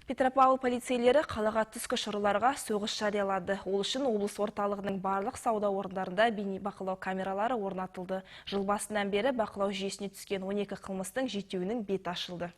Петропавл полицейлері қалаға түскі шыруларға соғыс жариялады. Ол үшін облыс орталығының барлық сауда орындарында бейнебақылау камералары орнатылды. Жыл басынан бері бақылау жүйесіне түскен 12 қылмыстың жетеуінің беті ашылды.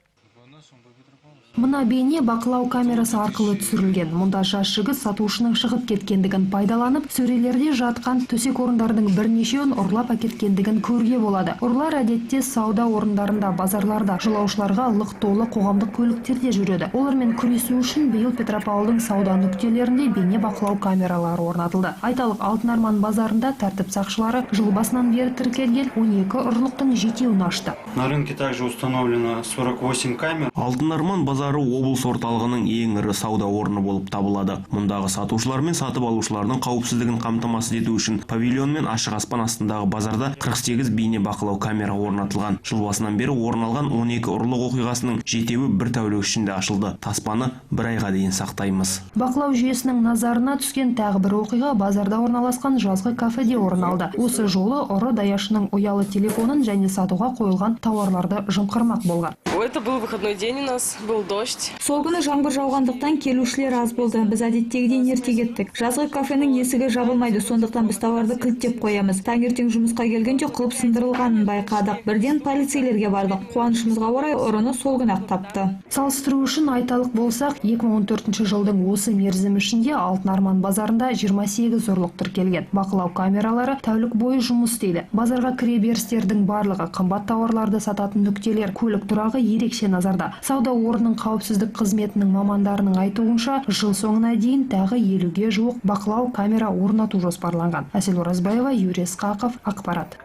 Мына бейне бақылау камерасы арқылы түсірілген. Мұнда жас жігіт сатушының шығып кеткендігін пайдаланып, сөрелерде жатқан төсек орындардың бірнешеуін ұрлап әкеткендігін көруге болады. Ұрлар әдетте сауда орындарында, базарларда, жолаушыларға лық толы қоғамдық көліктерде жүреді. Олармен күресу үшін биыл Петропавлдың сауда нүктелерінде бейне бақылау камералары орнатылды. Айталық, Алтын Арман базарында тәртіп сақшылары жыл басынан бері тіркелген 12 ұрлықтың жетеуін ашты. На рынке также установлено 48 камер. Алтын Арман базары облыс орталығының ең ірі сауда орны болып табылады. Мұндағы сатушылар мен сатып алушылардың қауіпсіздігін қамтамасыз ету үшін павильон мен ашық аспан астындағы базарда 48 бейне бақылау камера орнатылған. Жыл басынан бері орын алған 12 ұрлық оқиғасының жетеуі бір тәулік ішінде ашылды. Таспаны бір айға дейін сақтаймыз. Бақылау жүйесінің назарына түскен тағы бір оқиға базарда орналасқан жазғы кафеде орын алды. Осы жолы ұры даяшының ұялы телефонын және сатуға қойылған тауарларды жымқырмақ болған. Это был выходной день у нас, был дождь. Сол күні жаңбыр жауғандықтан келушілер аз болды. Біз әдеттегіден ерте кеттік. Жазғы кафенің есігі жабылмайды, сондықтан біз тауарды кілттеп қоямыз. Таңертең жұмысқа келгенде құлып сындырылғанын байқадық. Бірден полицейлерге бардық. Қуанышымызға орай ұрыны сол күні-ақ тапты. Салыстыру үшін айталық болсақ, 2014 жылдың осы мерзім ішінде Алтын Арман базарында 28 ұрлық тіркелген. Бақылау камералары тәулік бойы жұмыс істейді. Базарға кіре берістердің барлығы, қымбат тауарларды сататын нүктелер, көлік тұрағы ерекше назарда. Сауда орнының қауіпсіздік қызметінің мамандарының айтуынша, жыл соңына дейін тағы 50-ге жуық бақылау камера орнату жоспарланған. Әсел Оразбаева, Юрий Скаков, ақпарат.